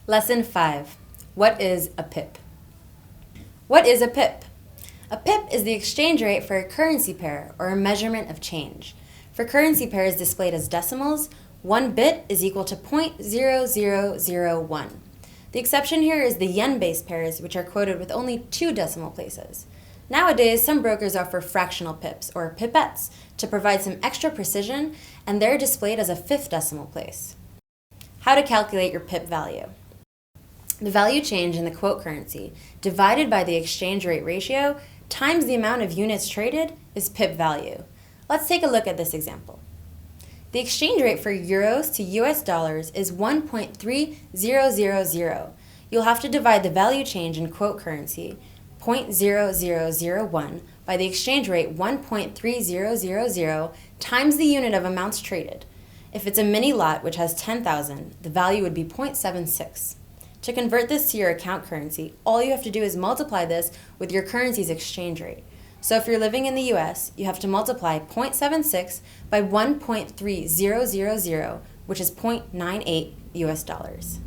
Lesson 5. What is a pip? What is a pip? A pip is the exchange rate for a currency pair or a measurement of change. For currency pairs displayed as decimals, 1 bit is equal to 0.0001. The exception here is the yen-based pairs, which are quoted with only 2 decimal places. Nowadays, some brokers offer fractional pips, or pipettes, to provide some extra precision, and they're displayed as a 5th decimal place. How to calculate your pip value. The value change in the quote currency divided by the exchange rate ratio times the amount of units traded is pip value. Let's take a look at this example. The exchange rate for euros to US dollars is 1.3000. You'll have to divide the value change in quote currency, 0.0001, by the exchange rate 1.3000 times the unit of amounts traded. If it's a mini lot which has 10,000, the value would be 0.76. To convert this to your account currency, all you have to do is multiply this with your currency's exchange rate. So if you're living in the US, you have to multiply 0.76 by 1.3000, which is 0.98 US dollars.